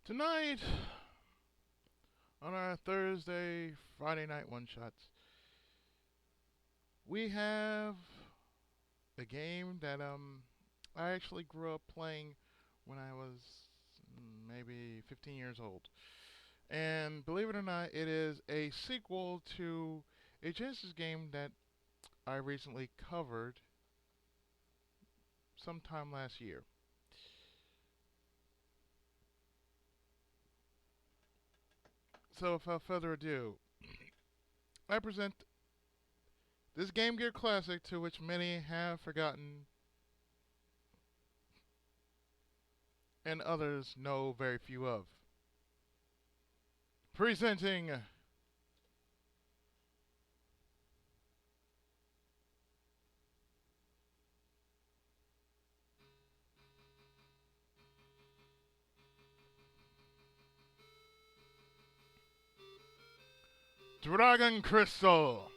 Tonight, on our Thursday, Friday night one shots, we have a game that I actually grew up playing when I was maybe 15 years old. And believe it or not, it is a sequel to a Genesis game that I recently covered sometime last year. So without further ado, I present this Game Gear classic to which many have forgotten and others know very few of. Presenting Dragon Crystal.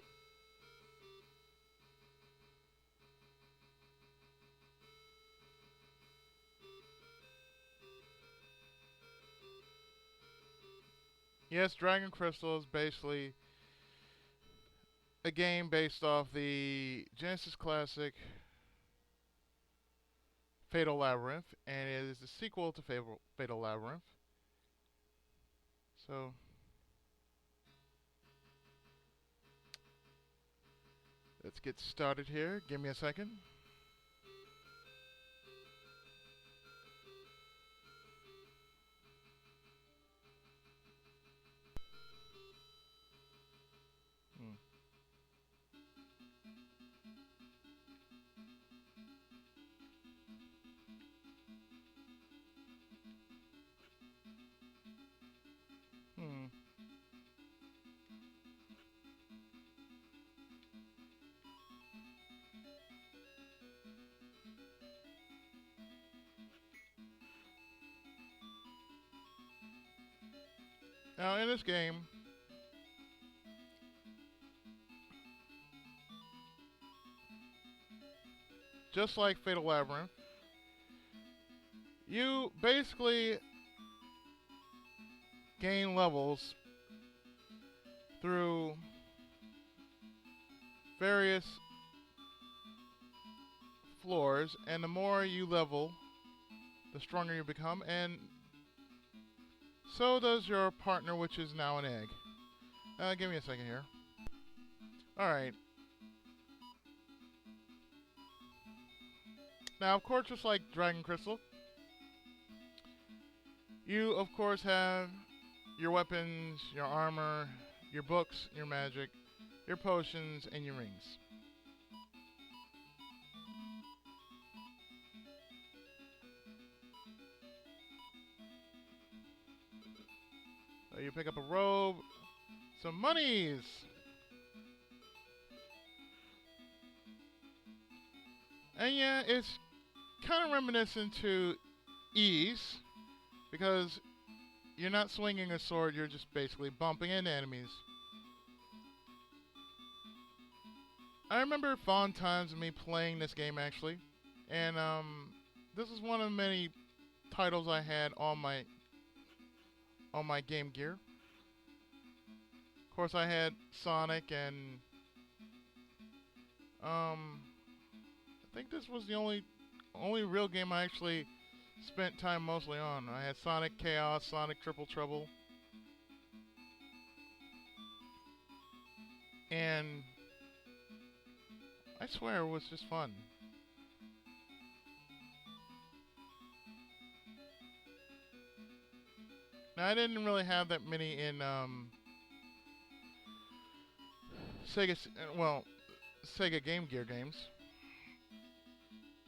Yes, Dragon Crystal is basically a game based off the Genesis classic Fatal Labyrinth, and it is the sequel to Fatal Labyrinth. So, let's get started here. Give me a second. Hmm. Hmm. Now, in this game, just like Fatal Labyrinth, you basically gain levels through various floors, and the more you level, the stronger you become, and so does your partner, which is now an egg. Give me a second here. Alright. Now, of course, just like Dragon Crystal, you, of course, have your weapons, your armor, your books, your magic, your potions, and your rings. So you pick up a robe, some monies. And yeah, it's kind of reminiscent to Ease, because you're not swinging a sword, you're just basically bumping into enemies. I remember fond times of me playing this game actually, and this is one of many titles I had on my Game Gear. Of course, I had Sonic, and I think this was the only real game I actually spent time mostly on. I had Sonic Chaos, Sonic Triple Trouble, and I swear it was just fun. Now I didn't really have that many in well, Sega Game Gear games,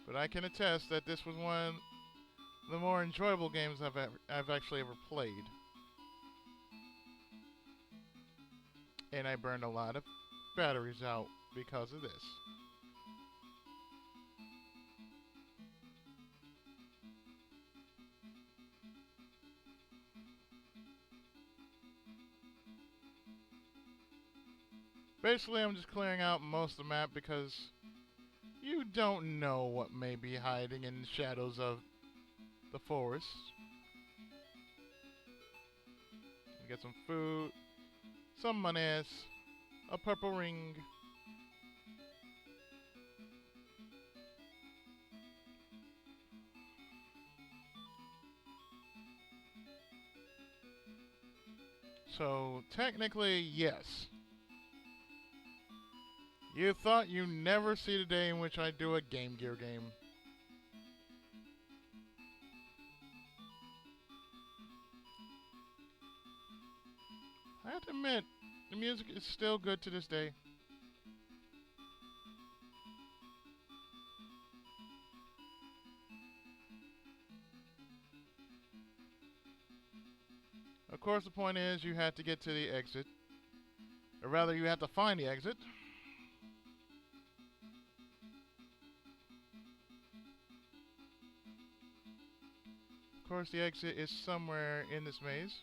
but I can attest that this was one of the more enjoyable games I've actually ever played, and I burned a lot of batteries out because of this. Basically, I'm just clearing out most of the map because you don't know what may be hiding in the shadows of the forest. get some food, some monies, a purple ring. So technically, yes. You thought you never see the day in which I do a Game Gear game. I have to admit, the music is still good to this day. Of course, the point is you had to get to the exit. Or rather, you have to find the exit. Of course, the exit is somewhere in this maze.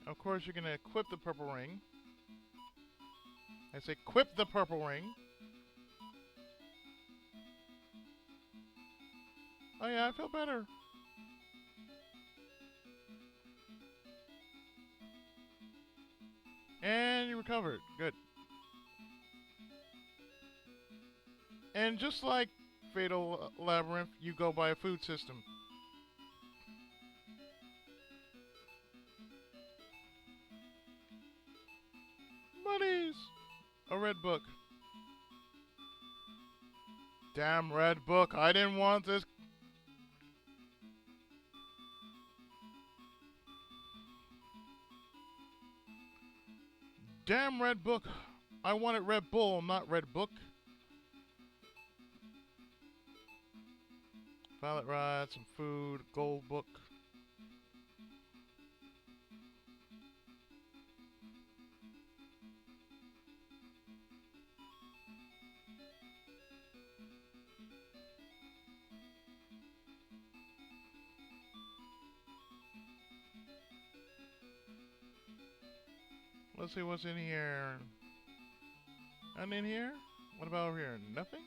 Of course, you're going to equip the purple ring. I say equip the purple ring. Oh yeah, I feel better. And you recovered. Good. And just like Fatal Labyrinth, you go by a food system. Monies! A red book. Damn red book. I didn't want this. Damn red book. I wanted Red Bull, not Red Book. Violet rod, some food, gold book. Let's see what's in here. And in here? What about over here? Nothing?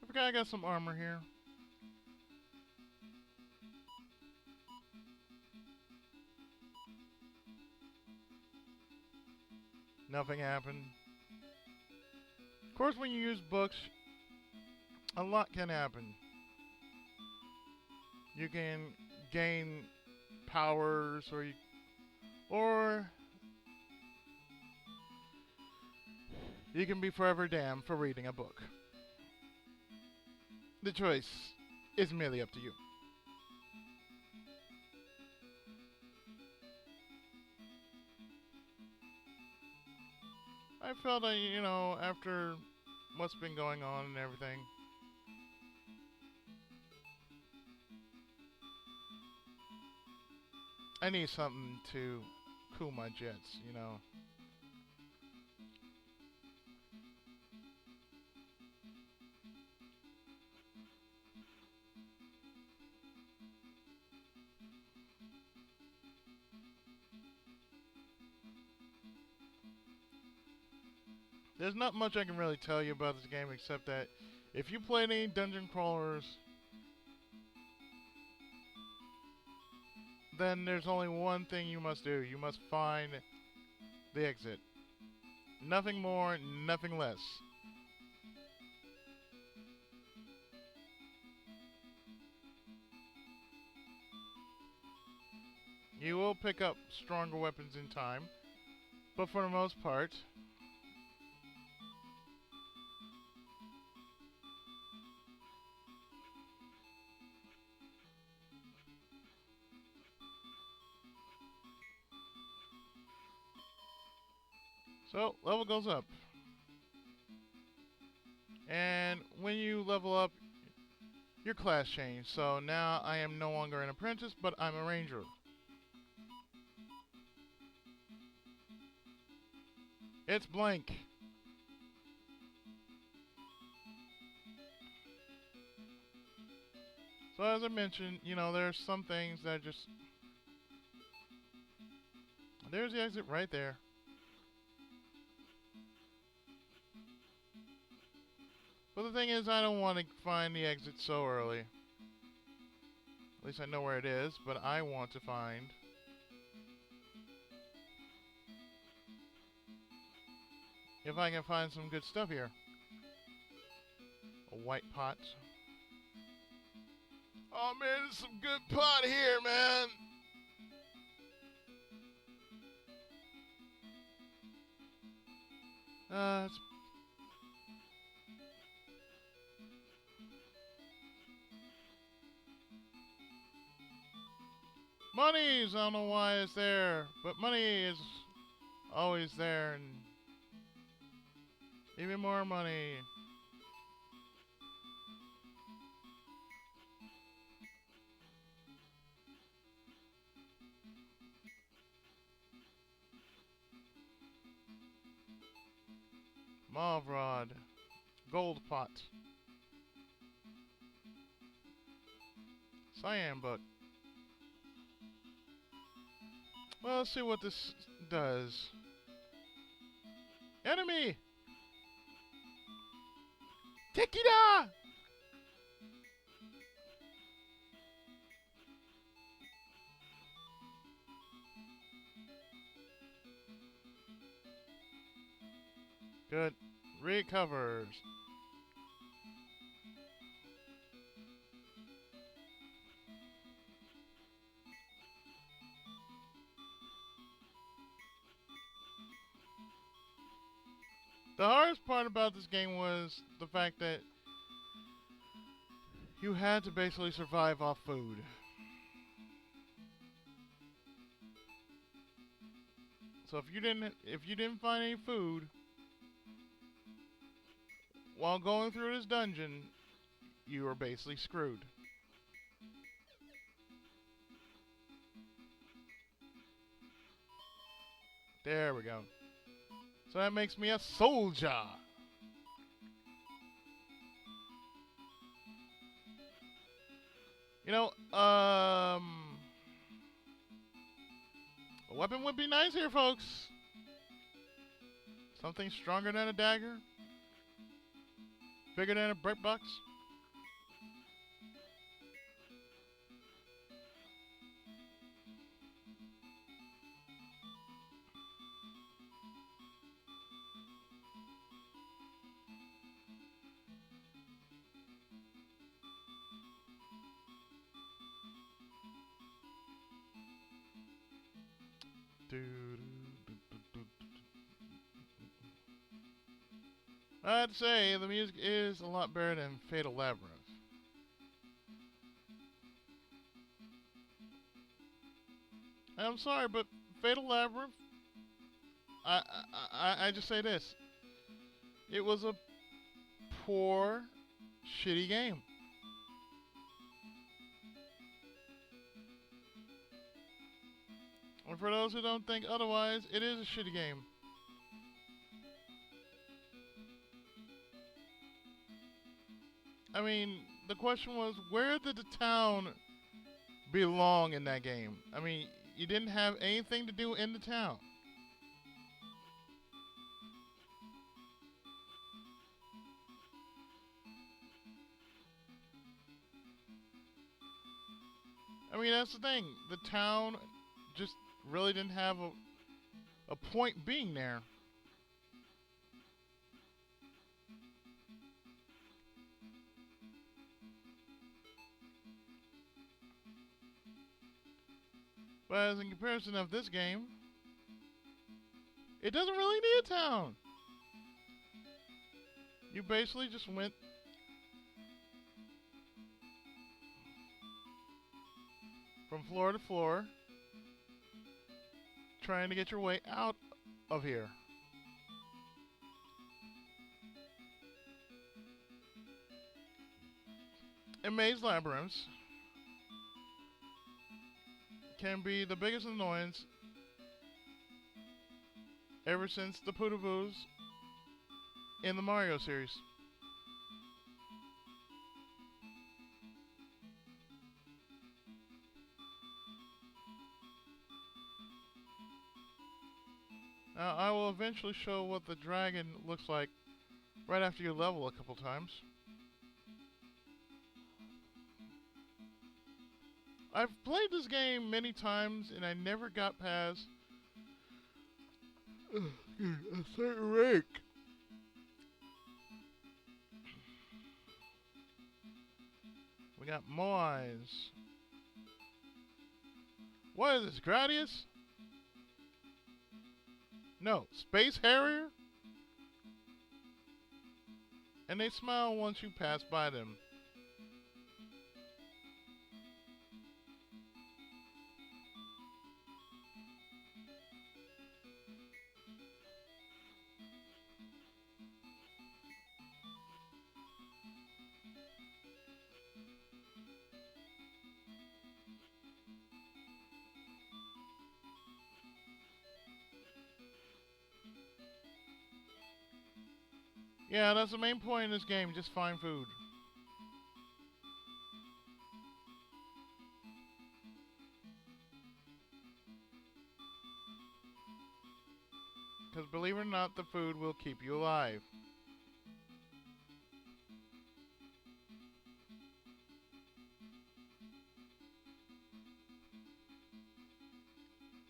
I forgot I got some armor here. Nothing happened. Of course, when you use books, a lot can happen. You can gain powers, or you can be forever damned for reading a book. The choice is merely up to you. I felt that, after what's been going on and everything, I need something to cool my jets. There's not much I can really tell you about this game except that if you play any dungeon crawlers, then there's only one thing you must do. You must find the exit. Nothing more, nothing less. You will pick up stronger weapons in time, but for the most part, So, level goes up. And when you level up, your class changes. So now I am no longer an apprentice, but I'm a ranger. It's blank. So as I mentioned, you know, there's some things that just... There's the exit right there. But the thing is, I don't want to find the exit so early. At least I know where it is, but I want to find... if I can find some good stuff here. A white pot. Oh man, there's some good pot here, man! It's... Monies! I don't know why it's there, but money is always there, and even more money. Mauve rod. Gold pot. Cyan book. Well, let's see what this does. Enemy! Tekida! Good. Recovers. The hardest part about this game was the fact that you had to basically survive off food. So if you didn't find any food while going through this dungeon, you were basically screwed. There we go. So that makes me a soldier. You know, a weapon would be nice here, folks. Something stronger than a dagger. Bigger than a brick box. I'd say the music is a lot better than Fatal Labyrinth. I'm sorry, but Fatal Labyrinth, I just say this. It was a poor, shitty game. And for those who don't think otherwise, it is a shitty game. I mean, the question was, where did the town belong in that game? I mean, you didn't have anything to do in the town. I mean, that's the thing. The town just really didn't have a point being there. But as in comparison of this game, it doesn't really need a town. You basically just went from floor to floor, trying to get your way out of here. And maze labyrinths can be the biggest annoyance ever since the Poodoo in the Mario series. Now, I will eventually show what the dragon looks like right after you level a couple times. I've played this game many times and I never got past a certain rank. We got Moais. What is this, Gradius? No, Space Harrier? And they smile once you pass by them. Yeah, that's the main point in this game, just find food. Because believe it or not, the food will keep you alive.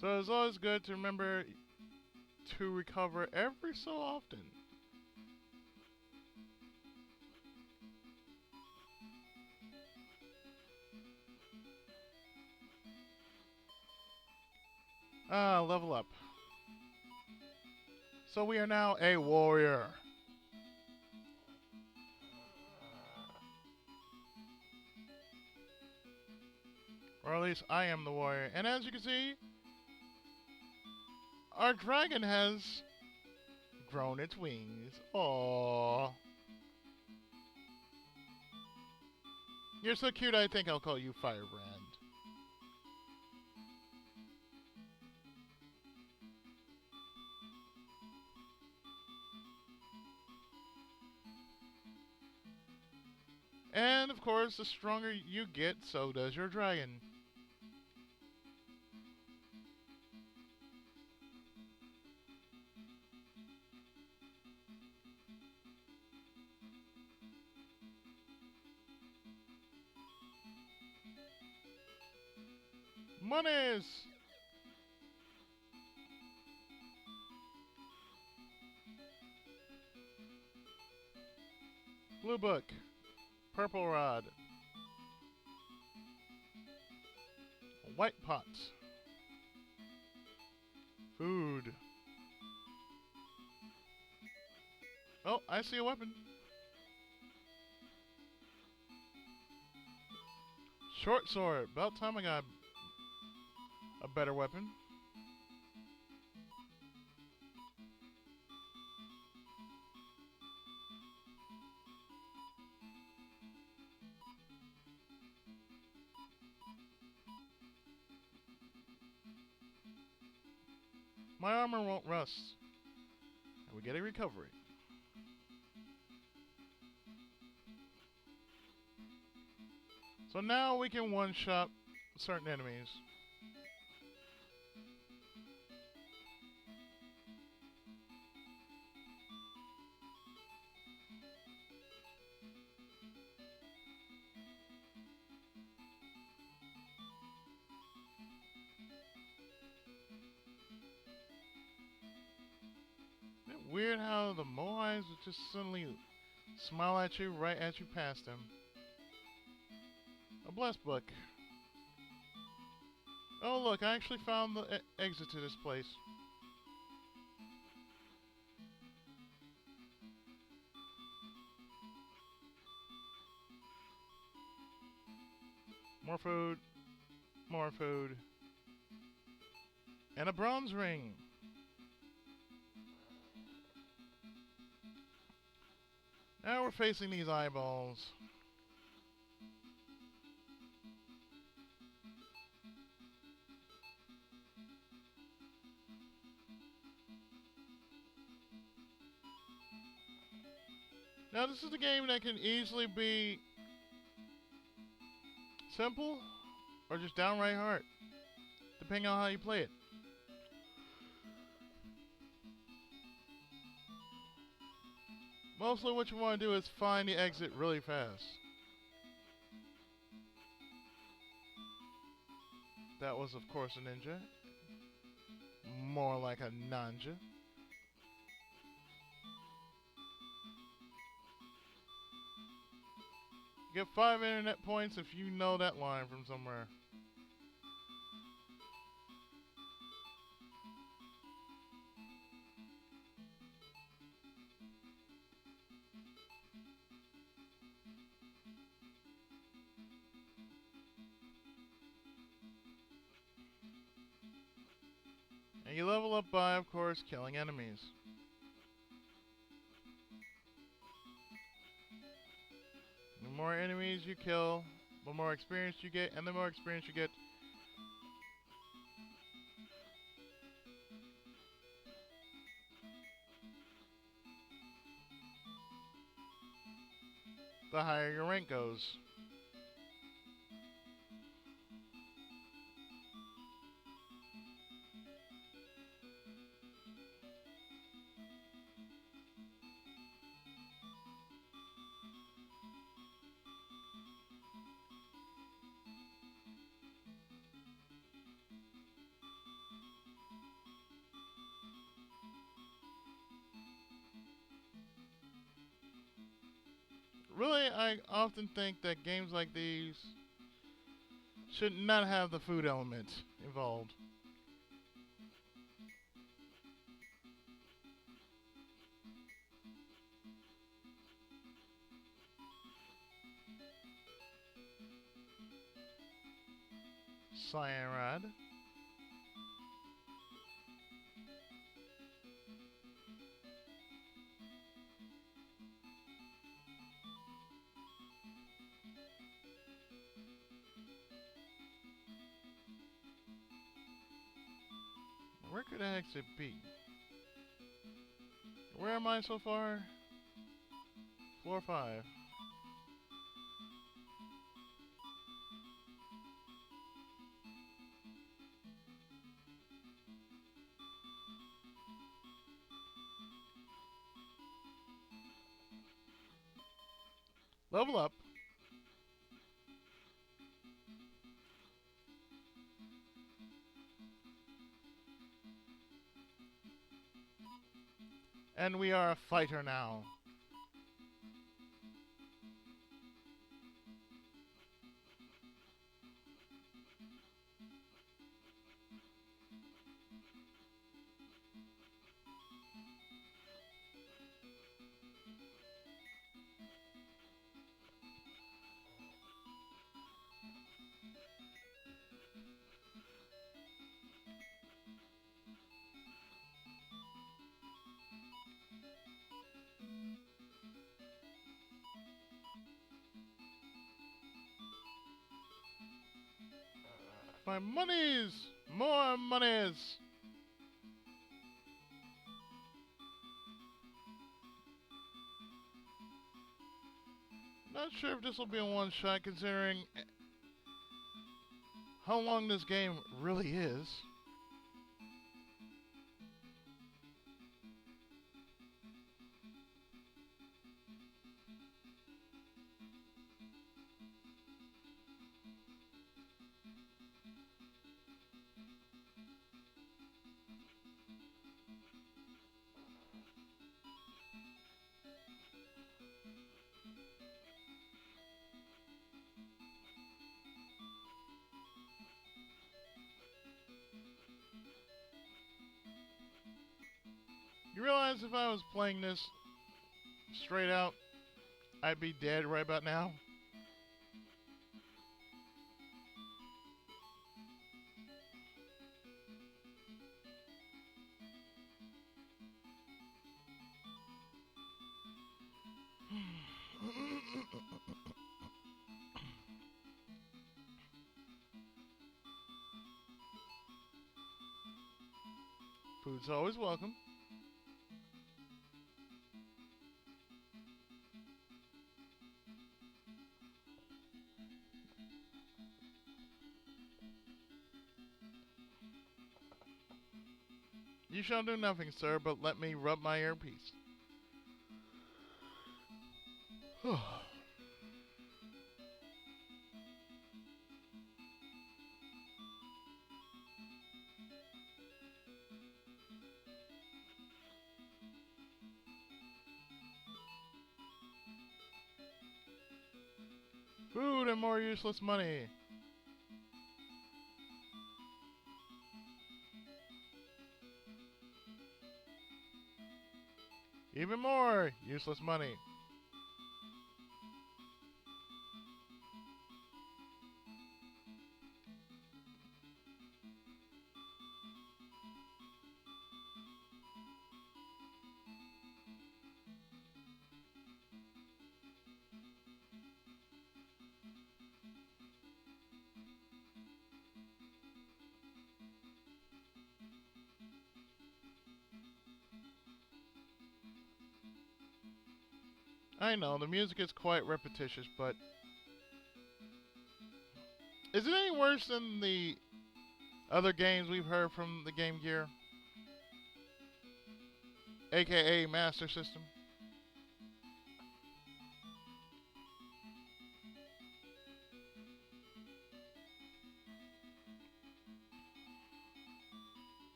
So it's always good to remember to recover every so often. Level up. So we are now a warrior. Or at least I am the warrior. And as you can see, our dragon has grown its wings. Aww. You're so cute, I think I'll call you Firebrand. And of course, the stronger you get, so does your dragon. Monies! Blue book. Purple rod. White pot. Food. Oh, I see a weapon. Short sword. About time I got a better weapon. My armor won't rust. And we get a recovery. So now we can one-shot certain enemies. Isn't it weird how the Moais would just suddenly smile at you right as you pass them? A blessed book. Oh look, I actually found the exit to this place. More food. More food. And a bronze ring. Now we're facing these eyeballs. Now, this is a game that can easily be simple or just downright hard, depending on how you play it. Mostly what you want to do is find the exit really fast. That was, of course, a ninja. More like a nanja. Get 5 internet points if you know that line from somewhere. And you level up by, of course, killing enemies. The more enemies you kill, the more experience you get, and the more experience you get, the higher your rank goes. Really, I often think that games like these should not have the food element involved. Cyanide. Where could I exit be? Where am I so far? Floor 5. Level up. And we are a fighter now. My monies! More monies! Not sure if this will be a one shot considering how long this game really is. You realize if I was playing this straight out, I'd be dead right about now? Food's always welcome. You shall do nothing, sir, but let me rub my earpiece. Food and more useless money. Even more useless money. I know, the music is quite repetitious, but is it any worse than the other games we've heard from the Game Gear? AKA Master System?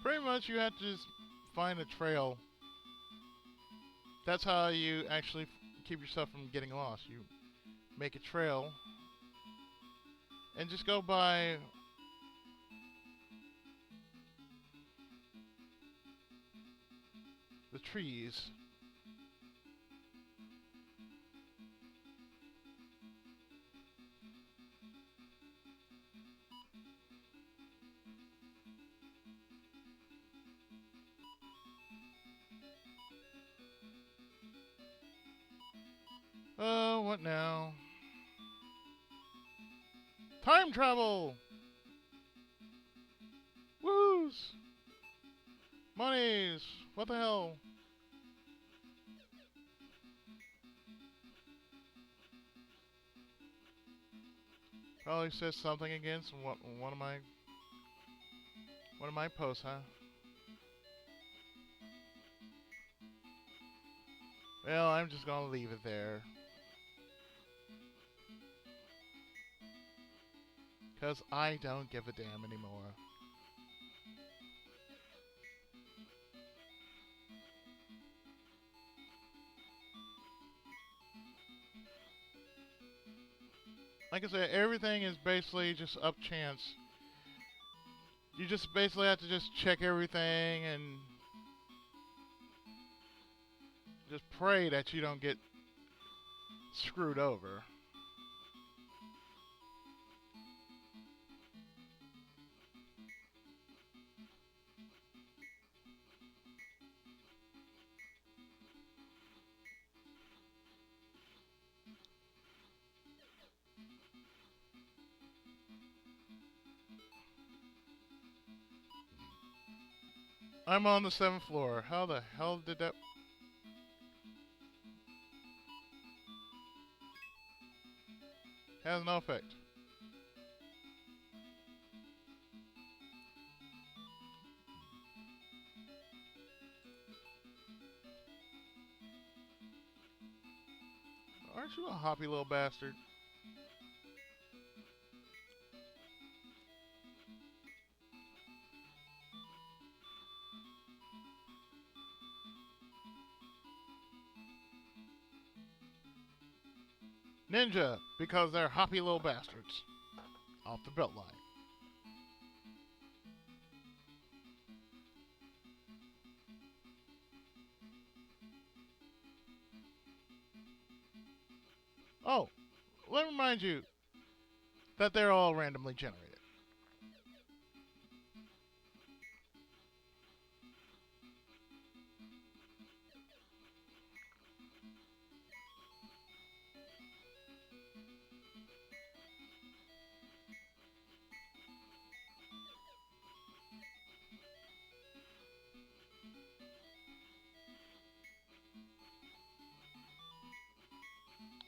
Pretty much you have to just find a trail. That's how you actually keep yourself from getting lost. You make a trail and just go by the trees. Oh, what now? Time travel! Woos! Monies! What the hell? Probably says something against one of my posts, huh? Well, I'm just gonna leave it there. 'Cause I don't give a damn anymore. Like I said, everything is basically just up chance. You just basically have to just check everything and just pray that you don't get screwed over. I'm on the 7th floor. How the hell did that... Has no effect. Aren't you a hoppy little bastard? Ninja, because they're hoppy little bastards. Off the belt line. Oh, let me remind you that they're all randomly generated.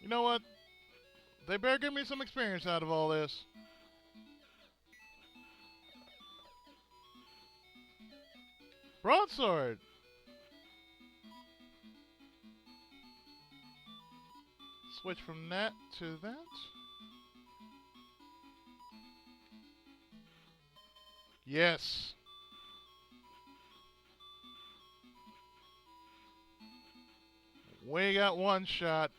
You know what? They better give me some experience out of all this. Broadsword. Switch from that to that. Yes. We got one shot.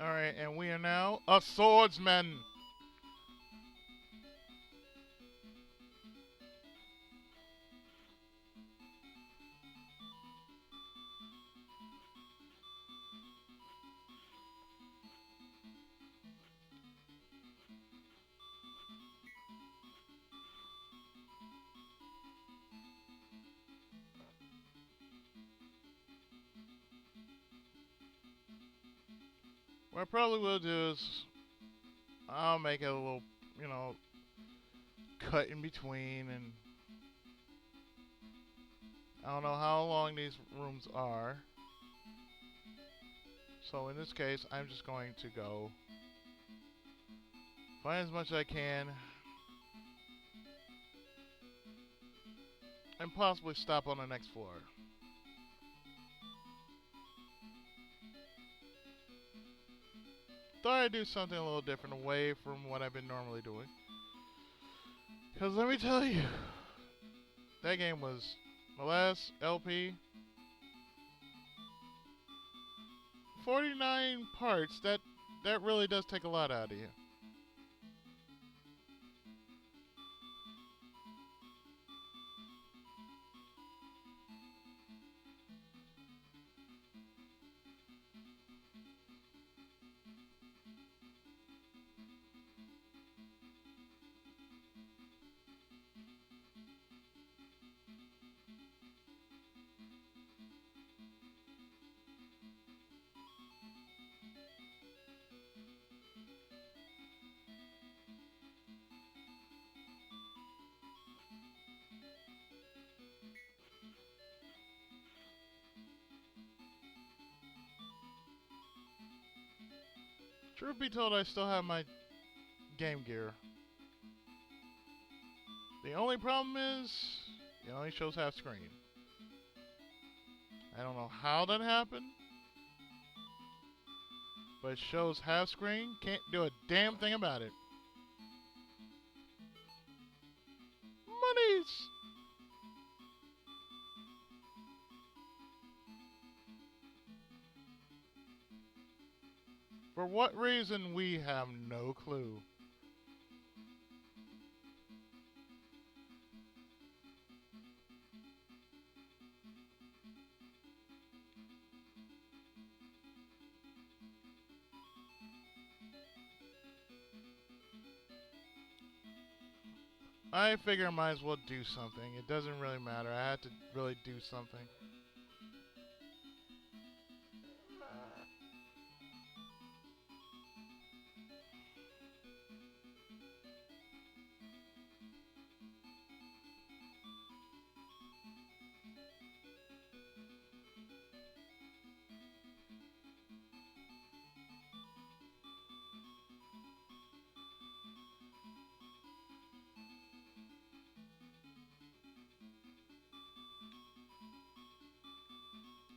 Alright, and we are now a swordsman. What I probably will do is I'll make a little, you know, cut in between, and I don't know how long these rooms are. So in this case, I'm just going to go find as much as I can and possibly stop on the next floor. Thought I'd do something a little different away from what I've been normally doing. Because let me tell you, that game was my last LP. 49 parts, that really does take a lot out of you. Truth be told, I still have my Game Gear. The only problem is, it only shows half screen. I don't know how that happened, but it shows half screen. Can't do a damn thing about it. Monies! For what reason, we have no clue. I figure I might as well do something. It doesn't really matter. I had to really do something.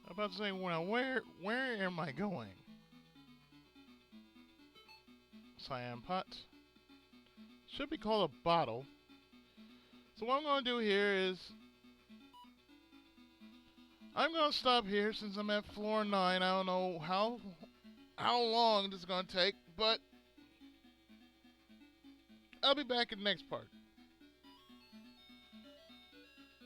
I'm about to say, well, where am I going? Cyan pot. Should be called a bottle. So what I'm going to do here is, I'm going to stop here since I'm at floor 9. I don't know how long this is going to take, but I'll be back in the next part.